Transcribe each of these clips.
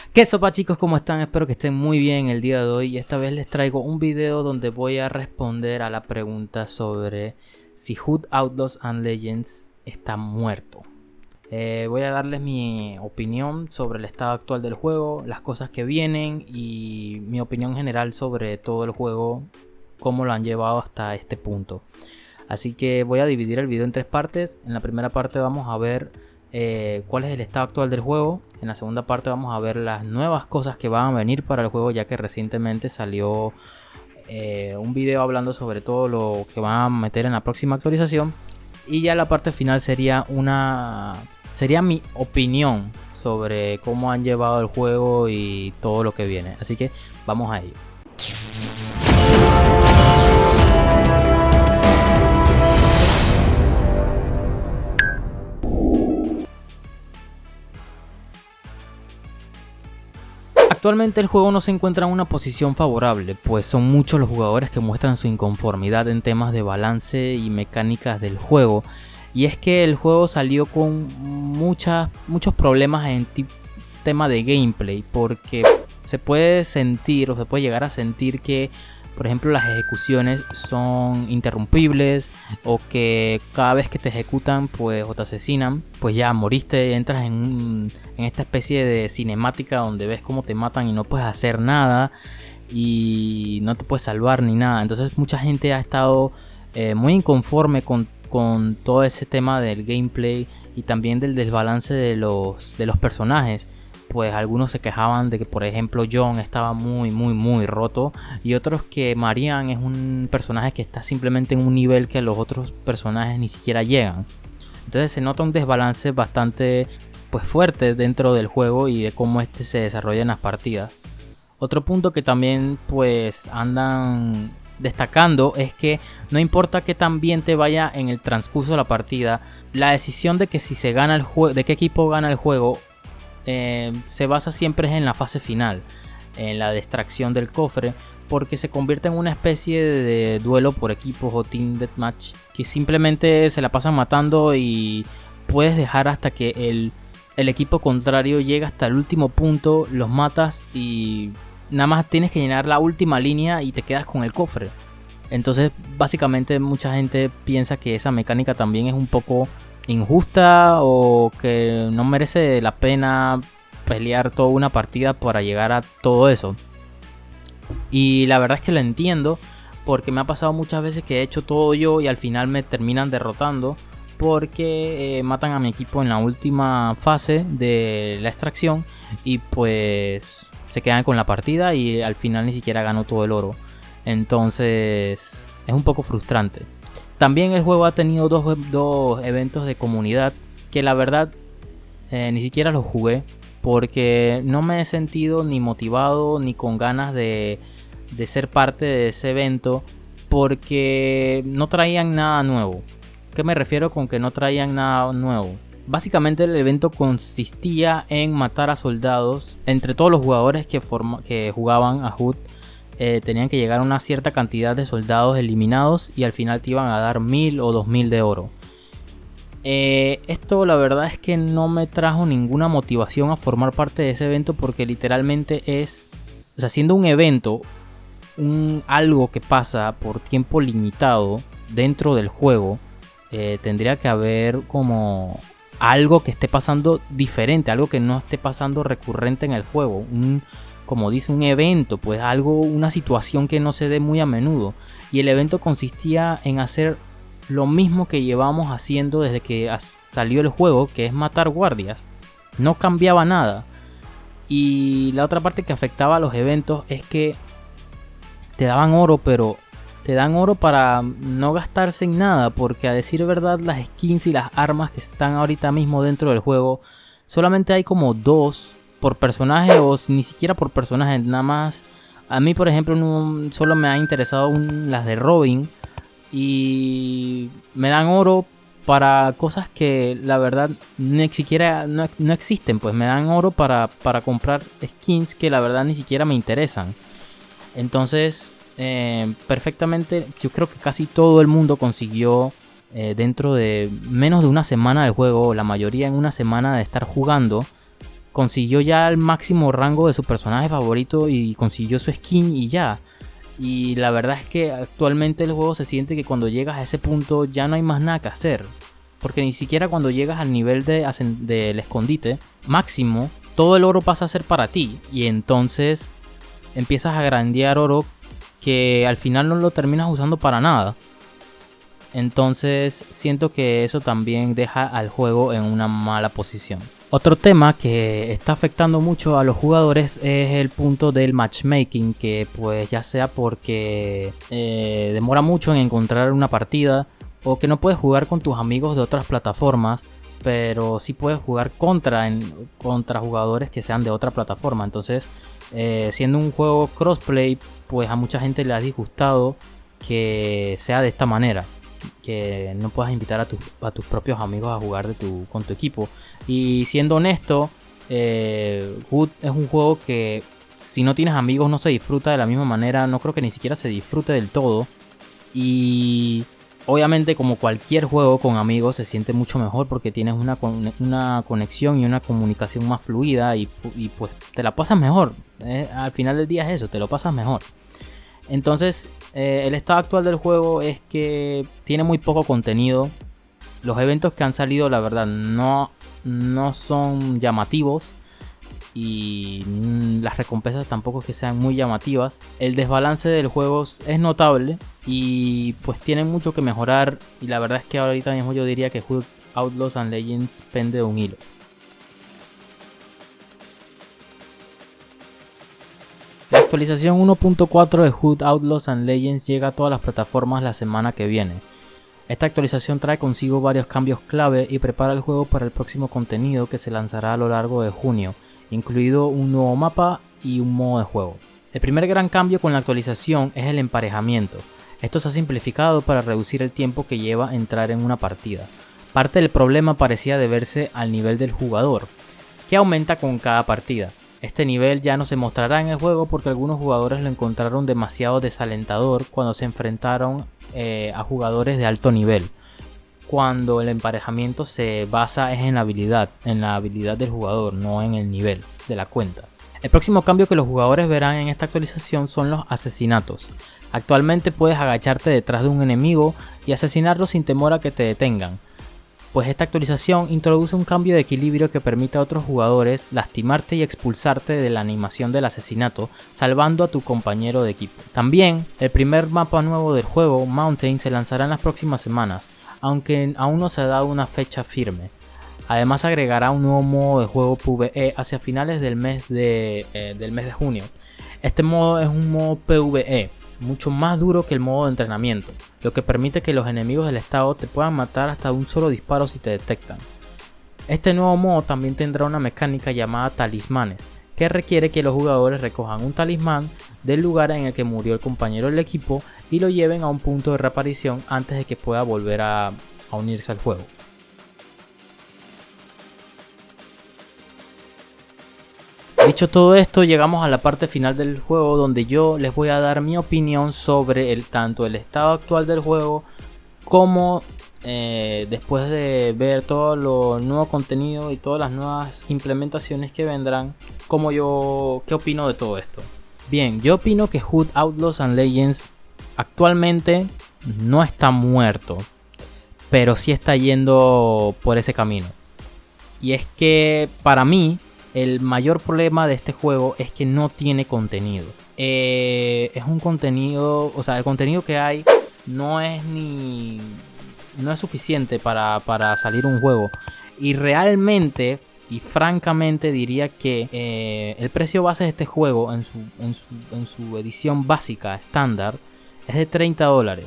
¿Qué sopa, chicos? ¿Cómo están? Espero que estén muy bien el día de hoy. Y esta vez les traigo un video donde voy a responder a la pregunta sobre si Hood Outlaws and Legends está muerto. Voy a darles mi opinión sobre el estado actual del juego, las cosas que vienen y mi opinión general sobre todo el juego, cómo lo han llevado hasta este punto. Así que voy a dividir el video en tres partes. En la primera parte vamos a ver cuál es el estado actual del juego. En la segunda parte vamos a ver las nuevas cosas que van a venir para el juego, ya que recientemente salió un video hablando sobre todo lo que van a meter en la próxima actualización. Y ya la parte final sería mi opinión sobre cómo han llevado el juego y todo lo que viene. Así que vamos a ello. Actualmente el juego no se encuentra en una posición favorable, pues son muchos los jugadores que muestran su inconformidad en temas de balance y mecánicas del juego. Y es que el juego salió con muchos problemas en tema de gameplay, porque se puede sentir o se puede llegar a sentir que, por ejemplo, las ejecuciones son interrumpibles, o que cada vez que te ejecutan pues o te asesinan, pues ya moriste, entras en esta especie de cinemática donde ves cómo te matan y no puedes hacer nada y no te puedes salvar ni nada. Entonces mucha gente ha estado muy inconforme con todo ese tema del gameplay y también del desbalance de los personajes. Pues algunos se quejaban de que, por ejemplo, John estaba muy roto, y otros que Marianne es un personaje que está simplemente en un nivel que los otros personajes ni siquiera llegan. Entonces se nota un desbalance bastante pues fuerte dentro del juego y de cómo este se desarrolla en las partidas. Otro punto que también pues andan destacando es que no importa que tan bien te vaya en el transcurso de la partida, la decisión de que si se gana el juego, de qué equipo gana el juego, se basa siempre en la fase final, en la extracción del cofre, porque se convierte en una especie de duelo por equipos o team deathmatch, que simplemente se la pasan matando y puedes dejar hasta que el equipo contrario llega hasta el último punto, los matas y nada más tienes que llenar la última línea y te quedas con el cofre. Entonces básicamente mucha gente piensa que esa mecánica también es un poco injusta, o que no merece la pena pelear toda una partida para llegar a todo eso. Y la verdad es que lo entiendo, porque me ha pasado muchas veces que he hecho todo yo y al final me terminan derrotando, porque matan a mi equipo en la última fase de la extracción y pues se quedan con la partida y al final ni siquiera gano todo el oro. Entonces es un poco frustrante. También el juego ha tenido dos eventos de comunidad que la verdad ni siquiera los jugué, porque no me he sentido ni motivado ni con ganas de ser parte de ese evento, porque no traían nada nuevo. ¿Qué me refiero con que no traían nada nuevo? Básicamente el evento consistía en matar a soldados entre todos los jugadores que jugaban a HUD. Tenían que llegar a una cierta cantidad de soldados eliminados y al final te iban a dar 1000 o 2000 de oro. Esto la verdad es que no me trajo ninguna motivación a formar parte de ese evento, porque literalmente es, o sea, siendo un evento, algo que pasa por tiempo limitado dentro del juego, tendría que haber como algo que esté pasando diferente, algo que no esté pasando recurrente en el juego, como dice, un evento, pues algo, una situación que no se dé muy a menudo. Y el evento consistía en hacer lo mismo que llevamos haciendo desde que salió el juego, que es matar guardias. No cambiaba nada. Y la otra parte que afectaba a los eventos es que te daban oro, pero te dan oro para no gastarse en nada, porque a decir verdad las skins y las armas que están ahorita mismo dentro del juego, solamente hay como 2 por personaje, o ni siquiera por personaje, nada más. A mí, por ejemplo, solo me ha interesado las de Robin, y me dan oro para cosas que la verdad ni siquiera no existen. Pues me dan oro para comprar skins que la verdad ni siquiera me interesan. Entonces perfectamente yo creo que casi todo el mundo consiguió dentro de menos de una semana del juego, la mayoría en una semana de estar jugando, consiguió ya el máximo rango de su personaje favorito y consiguió su skin y ya. Y la verdad es que actualmente el juego se siente que cuando llegas a ese punto ya no hay más nada que hacer. Porque ni siquiera cuando llegas al nivel del escondite máximo, todo el oro pasa a ser para ti. Y entonces empiezas a grandear oro que al final no lo terminas usando para nada. Entonces siento que eso también deja al juego en una mala posición. Otro tema que está afectando mucho a los jugadores es el punto del matchmaking, que pues ya sea porque demora mucho en encontrar una partida o que no puedes jugar con tus amigos de otras plataformas, pero sí puedes jugar contra jugadores que sean de otra plataforma. Entonces siendo un juego crossplay, pues a mucha gente le ha disgustado que sea de esta manera, que no puedas invitar a tus propios amigos a jugar con tu equipo. Y siendo honesto, Hood es un juego que si no tienes amigos no se disfruta de la misma manera. No creo que ni siquiera se disfrute del todo. Y obviamente, como cualquier juego con amigos, se siente mucho mejor porque tienes una conexión y una comunicación más fluida y pues te la pasas mejor. Al final del día es eso, te lo pasas mejor. Entonces el estado actual del juego es que tiene muy poco contenido. Los eventos que han salido, la verdad, no son llamativos. Y las recompensas tampoco es que sean muy llamativas. El desbalance del juego es notable y pues tiene mucho que mejorar. Y la verdad es que ahorita mismo yo diría que Hood Outlaws and Legends pende de un hilo. La actualización 1.4 de Hood Outlaws and Legends llega a todas las plataformas la semana que viene. Esta actualización trae consigo varios cambios clave y prepara el juego para el próximo contenido que se lanzará a lo largo de junio, incluido un nuevo mapa y un modo de juego. El primer gran cambio con la actualización es el emparejamiento. Esto se ha simplificado para reducir el tiempo que lleva entrar en una partida. Parte del problema parecía deberse al nivel del jugador, que aumenta con cada partida. Este nivel ya no se mostrará en el juego porque algunos jugadores lo encontraron demasiado desalentador cuando se enfrentaron a jugadores de alto nivel, cuando el emparejamiento se basa en la habilidad del jugador, no en el nivel de la cuenta. El próximo cambio que los jugadores verán en esta actualización son los asesinatos. Actualmente puedes agacharte detrás de un enemigo y asesinarlo sin temor a que te detengan, pues esta actualización introduce un cambio de equilibrio que permite a otros jugadores lastimarte y expulsarte de la animación del asesinato, salvando a tu compañero de equipo. También, el primer mapa nuevo del juego, Mountain, se lanzará en las próximas semanas, aunque aún no se ha dado una fecha firme. Además agregará un nuevo modo de juego PvE hacia finales del mes de junio. Este modo es un modo PvE, mucho más duro que el modo de entrenamiento, lo que permite que los enemigos del estado te puedan matar hasta un solo disparo si te detectan. Este nuevo modo también tendrá una mecánica llamada talismanes, que requiere que los jugadores recojan un talismán del lugar en el que murió el compañero del equipo y lo lleven a un punto de reaparición antes de que pueda volver a unirse al juego. Dicho todo esto, llegamos a la parte final del juego donde yo les voy a dar mi opinión sobre tanto el estado actual del juego como después de ver todo lo nuevo contenido y todas las nuevas implementaciones que vendrán, qué opino de todo esto. Bien, yo opino que Hood Outlaws and Legends actualmente no está muerto, pero sí está yendo por ese camino. Y es que para mí el mayor problema de este juego es que no tiene contenido. Es un contenido, o sea, el contenido que hay no es suficiente para salir un juego. Y realmente y francamente diría que el precio base de este juego en su edición básica estándar es de $30.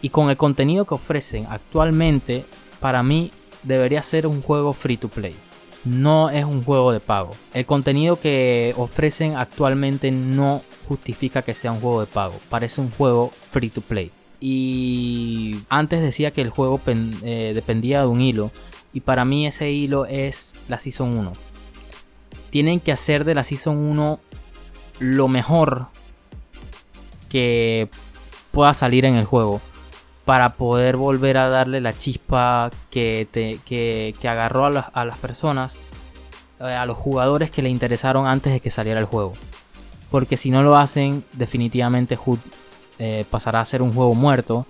Y con el contenido que ofrecen actualmente, para mí debería ser un juego free to play. No es un juego de pago. El contenido que ofrecen actualmente no justifica que sea un juego de pago. Parece un juego free to play. Y antes decía que el juego dependía de un hilo. Y para mí ese hilo es la Season 1. Tienen que hacer de la Season 1 lo mejor que pueda salir en el juego, para poder volver a darle la chispa que agarró a las personas a los jugadores que le interesaron antes de que saliera el juego. Porque si no lo hacen, definitivamente HUD pasará a ser un juego muerto.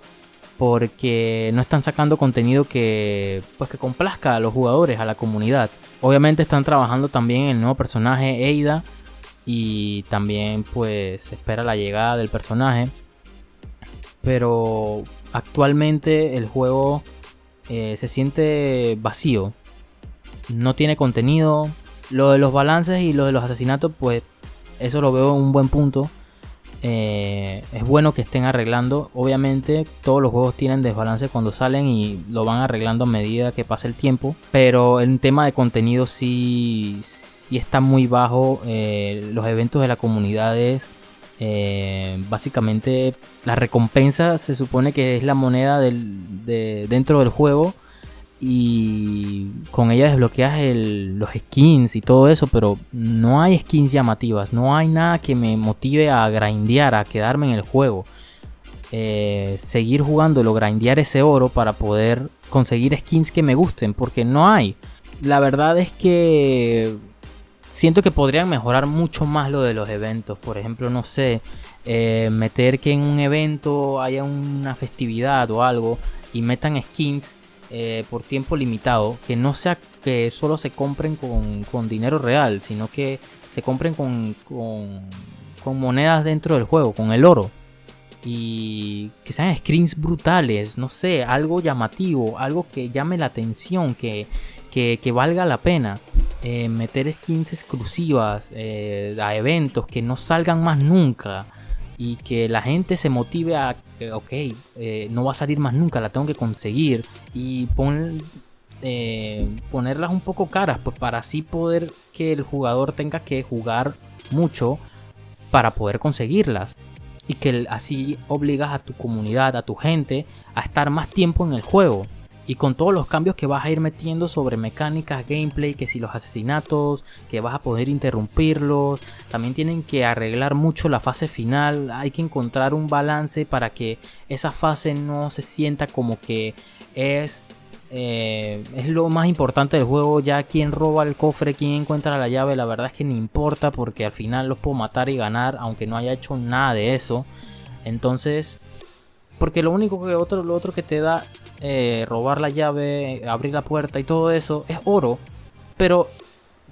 Porque no están sacando contenido que complazca a los jugadores, a la comunidad. Obviamente están trabajando también en el nuevo personaje Ada. Y también pues se espera la llegada del personaje. Pero actualmente el juego se siente vacío. No tiene contenido. Lo de los balances y lo de los asesinatos, pues eso lo veo en un buen punto. Es bueno que estén arreglando. Obviamente todos los juegos tienen desbalance cuando salen y lo van arreglando a medida que pasa el tiempo. Pero en tema de contenido sí está muy bajo. Los eventos de la comunidad es básicamente la recompensa. Se supone que es la moneda dentro del juego. Y con ella desbloqueas los skins y todo eso, pero no hay skins llamativas, no hay nada que me motive a grindear, a quedarme en el juego. Seguir jugándolo, grindear ese oro para poder conseguir skins que me gusten, porque no hay. La verdad es que siento que podrían mejorar mucho más lo de los eventos. Por ejemplo, no sé, meter que en un evento haya una festividad o algo y metan skins por tiempo limitado, que no sea que solo se compren con dinero real, sino que se compren con monedas dentro del juego, con el oro, y que sean screens brutales, no sé, algo llamativo, algo que llame la atención, que valga la pena. Meter skins exclusivas a eventos que no salgan más nunca. Y que la gente se motive a que, no va a salir más nunca, la tengo que conseguir. Y ponerlas un poco caras, pues para así poder que el jugador tenga que jugar mucho para poder conseguirlas. Y que así obligas a tu comunidad, a tu gente, a estar más tiempo en el juego. Y con todos los cambios que vas a ir metiendo sobre mecánicas, gameplay, que si los asesinatos, que vas a poder interrumpirlos. También tienen que arreglar mucho la fase final. Hay que encontrar un balance para que esa fase no se sienta como que es lo más importante del juego. Ya quien roba el cofre, quien encuentra la llave, la verdad es que ni importa, porque al final los puedo matar y ganar, aunque no haya hecho nada de eso. Entonces, porque lo otro que te da robar la llave, abrir la puerta y todo eso es oro. Pero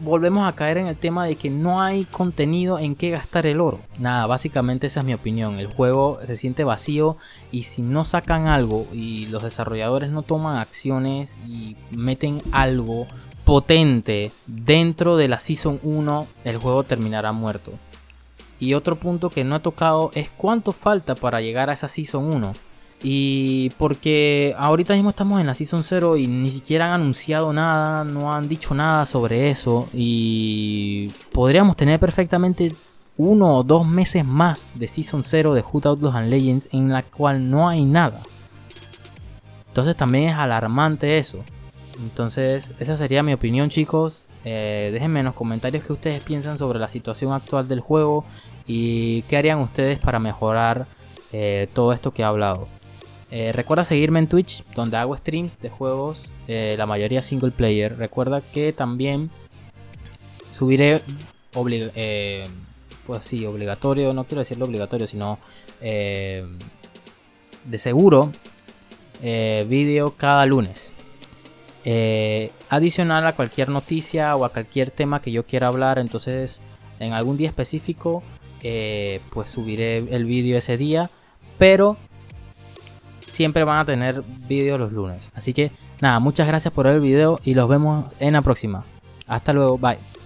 volvemos a caer en el tema de que no hay contenido en qué gastar el oro. Nada, básicamente esa es mi opinión. El juego se siente vacío, y si no sacan algo y los desarrolladores no toman acciones y meten algo potente dentro de la Season 1, el juego terminará muerto. Y otro punto que no he tocado es cuánto falta para llegar a esa Season 1. Y porque ahorita mismo estamos en la Season 0 y ni siquiera han anunciado nada, no han dicho nada sobre eso. Y podríamos tener perfectamente 1 o 2 meses más de Season 0 de HUD Outlaws and Legends en la cual no hay nada. Entonces también es alarmante eso. Entonces esa sería mi opinión, chicos. Déjenme en los comentarios qué ustedes piensan sobre la situación actual del juego y qué harían ustedes para mejorar todo esto que he hablado. Recuerda seguirme en Twitch, donde hago streams de juegos, la mayoría single player. Recuerda que también subiré obligatorio, no quiero decirlo obligatorio, sino de seguro vídeo cada lunes. Adicional a cualquier noticia o a cualquier tema que yo quiera hablar. Entonces en algún día específico pues subiré el vídeo ese día, pero siempre van a tener vídeos los lunes. Así que nada, muchas gracias por ver el video y los vemos en la próxima. Hasta luego, bye.